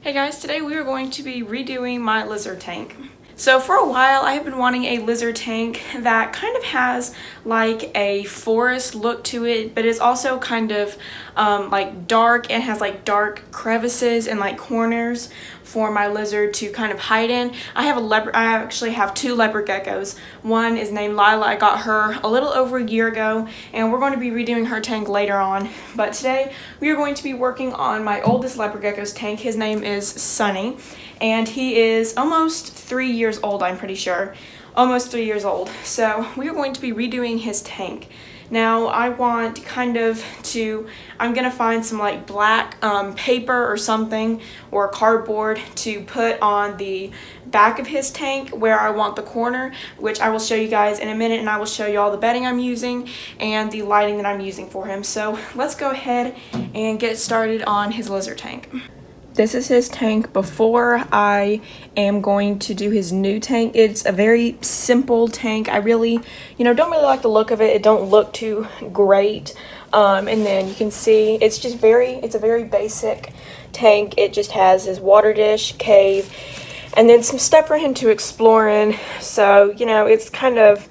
Hey guys, today we are going to be redoing my lizard tank. So for a while I have been wanting a lizard tank that kind of has like a forest look to it, but it's also kind of like dark and has like dark crevices and like corners for my lizard to kind of hide in. I actually have two leopard geckos. One is named Lila. I got her a little over a year ago and we're going to be redoing her tank later on. But today we are going to be working on my oldest leopard gecko's tank. His name is Sunny and he is almost 3 years old, I'm pretty sure. Almost 3 years old. So we are going to be redoing his tank. Now I want I'm gonna find some like black paper or something or cardboard to put on the back of his tank where I want the corner, which I will show you guys in a minute, and I will show you all the bedding I'm using and the lighting that I'm using for him. So let's go ahead and get started on his lizard tank. This is his tank before I am going to do his new tank. It's a very simple tank. I really, don't really like the look of it. It don't look too great. And then you can see it's a very basic tank. It just has his water dish, cave, and then some stuff for him to explore in. So, it's kind of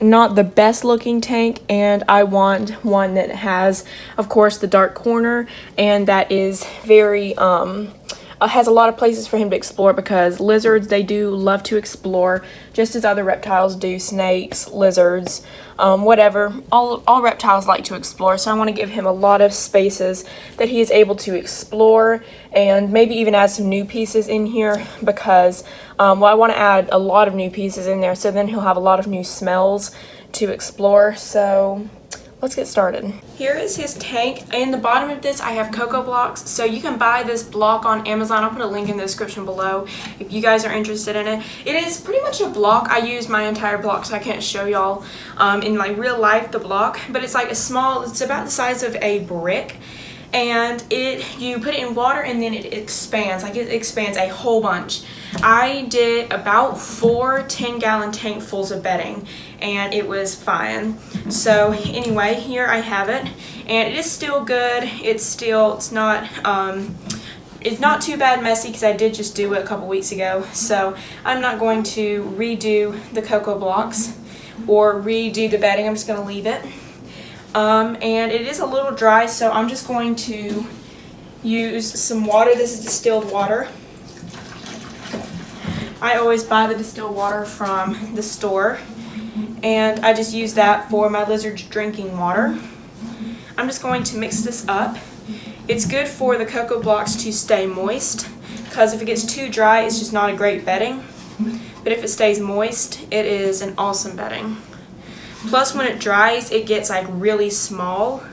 not the best looking tank, and I want one that has, of course, the dark corner and that is very has a lot of places for him to explore, because lizards, they do love to explore just as other reptiles do. Snakes, lizards, whatever, all reptiles like to explore. So I want to give him a lot of spaces that he is able to explore, and maybe even add some new pieces in here, because I want to add a lot of new pieces in there, so then he'll have a lot of new smells to explore. So let's get started. Here is his tank. In the bottom of this I have cocoa blocks, so you can buy this block on Amazon. I'll put a link in the description below if you guys are interested in it. It is pretty much a block. I use my entire block, so I can't show y'all in like real life the block, but it's like it's about the size of a brick, and you put it in water and then it expands a whole bunch. I did about 4 10-gallon tankfuls of bedding and it was fine. So anyway, here I have it, and it is still good. It's not too bad messy, because I did just do it a couple weeks ago. So I'm not going to redo the cocoa blocks or redo the bedding. I'm just going to leave it. And it is a little dry, so I'm just going to use some water. This is distilled water. I always buy the distilled water from the store, and I just use that for my lizard's drinking water. I'm just going to mix this up. It's good for the cocoa blocks to stay moist, because if it gets too dry, it's just not a great bedding. But if it stays moist, it is an awesome bedding. Plus, when it dries, it gets like really small,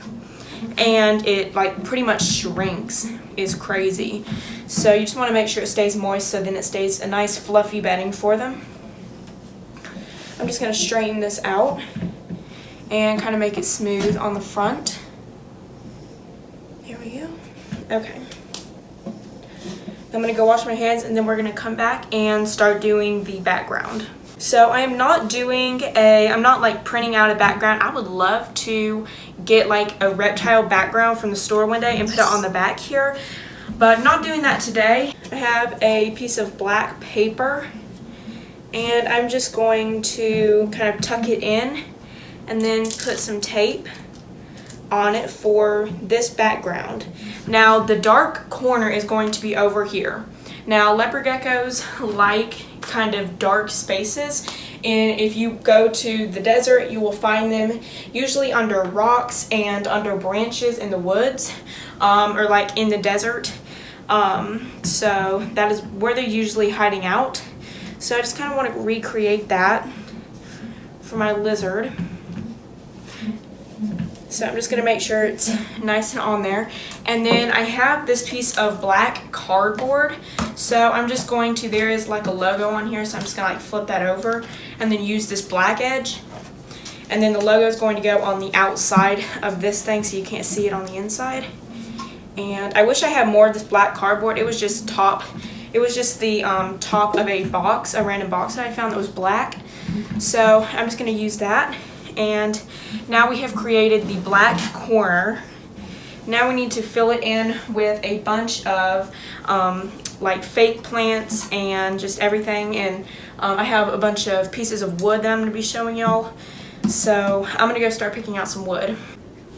and it like pretty much shrinks. It's crazy. So you just want to make sure it stays moist, so then it stays a nice fluffy bedding for them. I'm just going to straighten this out and kind of make it smooth on the front. There we go. Okay. I'm going to go wash my hands, and then we're going to come back and start doing the background. So I'm not like printing out a background. I would love to get like a reptile background from the store one day and put it on the back here, but not doing that today. I have a piece of black paper, and I'm just going to kind of tuck it in and then put some tape on it for this background. Now the dark corner is going to be over here. Now leopard geckos like kind of dark spaces, and if you go to the desert, you will find them usually under rocks and under branches in the woods, or like in the desert. So that is where they're usually hiding out. So I just kind of want to recreate that for my lizard. So I'm just going to make sure it's nice and on there. And then I have this piece of black cardboard. So I'm just going to, there is like a logo on here, so I'm just going to like flip that over and then use this black edge. And then the logo is going to go on the outside of this thing, so you can't see it on the inside. And I wish I had more of this black cardboard. It was just the top of a box, a random box that I found that was black. So I'm just going to use that. And now we have created the black corner Now we need to fill it in with a bunch of like fake plants and just everything. And I have a bunch of pieces of wood that I'm going to be showing y'all. So I'm going to go start picking out some wood.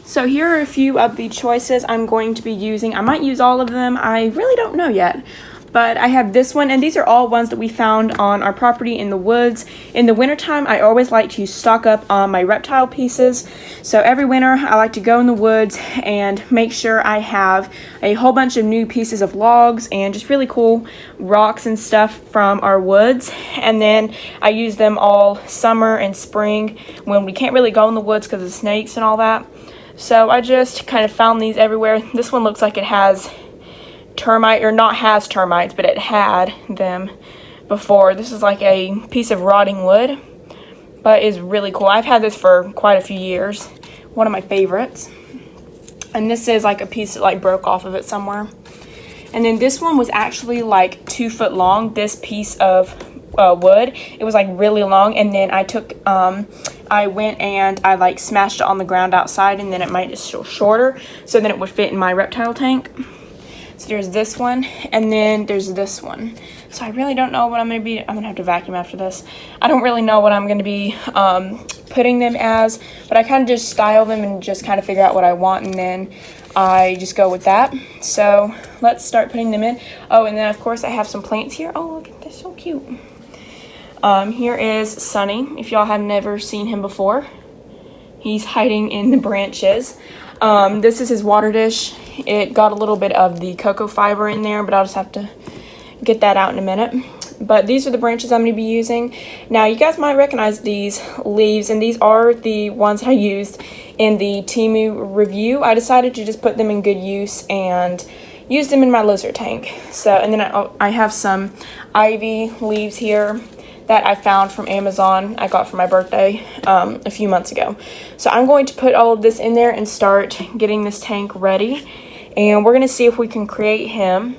So here are a few of the choices I'm going to be using. I might use all of them. I really don't know yet. But I have this one, and these are all ones that we found on our property in the woods. In the wintertime, I always like to stock up on my reptile pieces. So every winter, I like to go in the woods and make sure I have a whole bunch of new pieces of logs and just really cool rocks and stuff from our woods. And then I use them all summer and spring when we can't really go in the woods because of snakes and all that. So I just kind of found these everywhere. This one looks like it has termite, or not has termites, but it had them before. This is like a piece of rotting wood, but is really cool. I've had this for quite a few years. One of my favorites. And this is like a piece that like broke off of it somewhere. And then this one was actually like 2 foot long, this piece of wood. It was like really long, and then I went and I like smashed it on the ground outside, and then it made it shorter so then it would fit in my reptile tank. So there's this one, and then there's this one. So I really don't know what I'm going to be, I'm going to have to vacuum after this. I don't really know what I'm going to be putting them as, but I kind of just style them and just kind of figure out what I want, and then I just go with that. So let's start putting them in. Oh, and then of course I have some plants here. Oh, look, they're so cute. Here is Sunny, if y'all have never seen him before. He's hiding in the branches. This is his water dish. It got a little bit of the cocoa fiber in there, but I'll just have to get that out in a minute. But these are the branches I'm going to be using. Now, you guys might recognize these leaves, and these are the ones I used in the Temu review. I decided to just put them in good use and use them in my lizard tank. So, and then I have some ivy leaves here that I found from Amazon. I got for my birthday a few months ago. So I'm going to put all of this in there and start getting this tank ready. And we're going to see if we can create him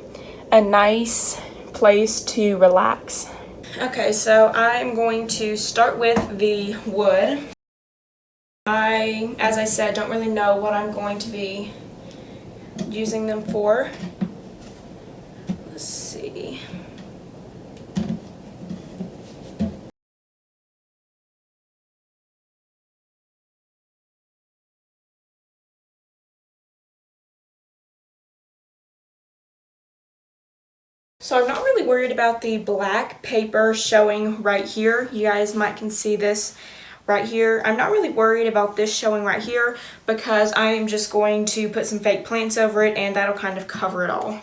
a nice place to relax. Okay, so I'm going to start with the wood. As I said, don't really know what I'm going to be using them for. Let's see. So I'm not really worried about the black paper showing right here. You guys might can see this right here. I'm not really worried about this showing right here because I am just going to put some fake plants over it, and that'll kind of cover it all.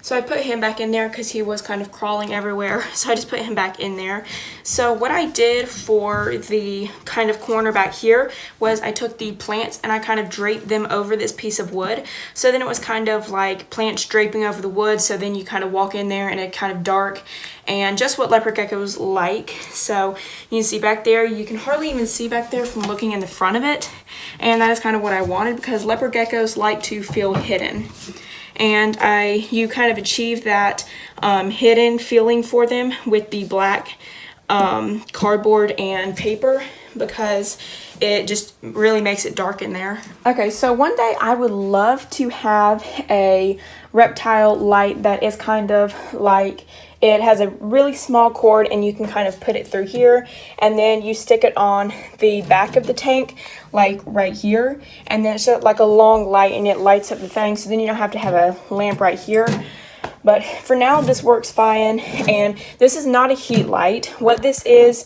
So I put him back in there because he was kind of crawling everywhere. So I just put him back in there. So what I did for the kind of corner back here was I took the plants and I kind of draped them over this piece of wood. So then it was kind of like plants draping over the wood. So then you kind of walk in there and it's kind of dark and just what leopard geckos like. So you can see back there, you can hardly even see back there from looking in the front of it. And that is kind of what I wanted because leopard geckos like to feel hidden. And you kind of achieve that hidden feeling for them with the black cardboard and paper because it just really makes it dark in there. Okay, so one day I would love to have a reptile light that is kind of like, it has a really small cord and you can kind of put it through here and then you stick it on the back of the tank like right here, and then it's like a long light and it lights up the thing, so then you don't have to have a lamp right here. But for now this works fine, and this is not a heat light. What this is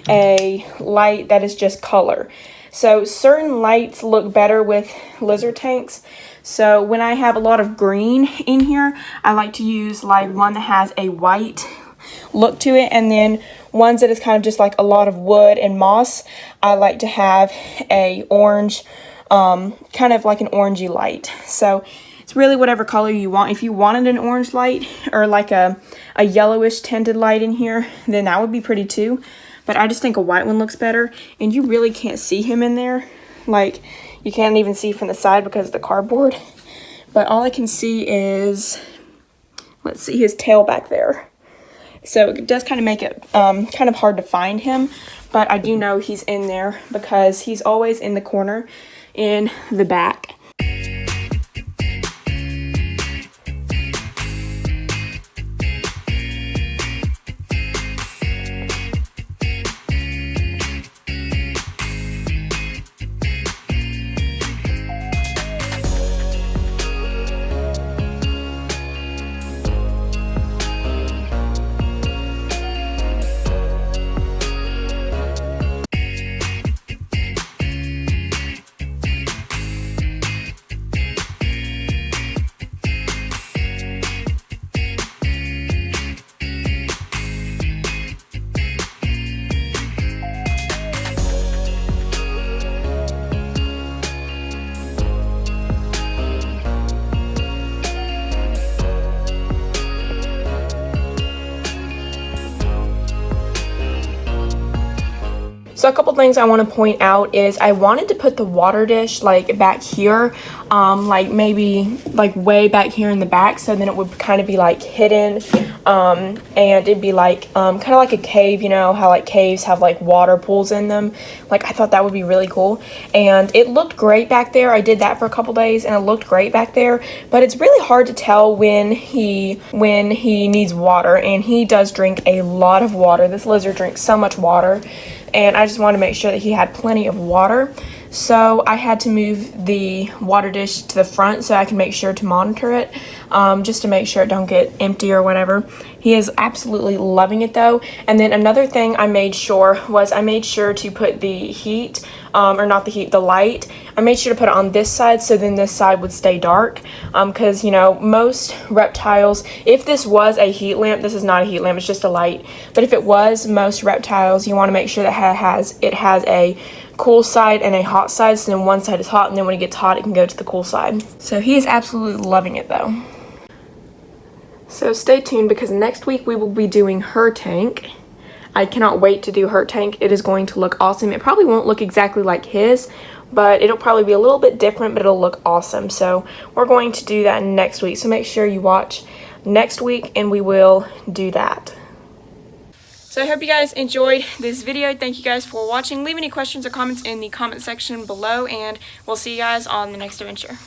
a light that is just color. So certain lights look better with lizard tanks. So when I have a lot of green in here, I like to use like one that has a white look to it, and then ones that is kind of just like a lot of wood and moss, I like to have a orange, kind of like an orangey light. So it's really whatever color you want. If you wanted an orange light or like a yellowish tinted light in here, then that would be pretty too. But I just think a white one looks better, and you really can't see him in there. Like, You can't even see from the side because of the cardboard. But all I can see is, let's see, his tail back there. So it does kind of make it kind of hard to find him, but I do know he's in there because he's always in the corner in the back. So a couple things I want to point out is I wanted to put the water dish like back here, like maybe like way back here in the back, so then it would kind of be like hidden, and it'd be like kind of like a cave, you know how like caves have like water pools in them. Like I thought that would be really cool, and it looked great back there. I did that for a couple days and it looked great back there, but it's really hard to tell when he needs water, and he does drink a lot of water. This lizard drinks so much water, and I just wanted to make sure that he had plenty of water. So I had to move the water dish to the front so I can make sure to monitor it, just to make sure it don't get empty or whatever. He is absolutely loving it though. And then another thing I made sure to put the heat, or not the heat, the light. I made sure to put it on this side so then this side would stay dark, because you know most reptiles, if this was a heat lamp, this is not a heat lamp, it's just a light, but if it was, most reptiles, you want to make sure that it has a cool side and a hot side, so then one side is hot and then when it gets hot it can go to the cool side. So he is absolutely loving it though. So stay tuned because next week we will be doing her tank. I cannot wait to do her tank. It is going to look awesome. It probably won't look exactly like his, but it'll probably be a little bit different, but it'll look awesome. So we're going to do that next week. So make sure you watch next week and we will do that. So I hope you guys enjoyed this video. Thank you guys for watching. Leave any questions or comments in the comment section below, and we'll see you guys on the next adventure.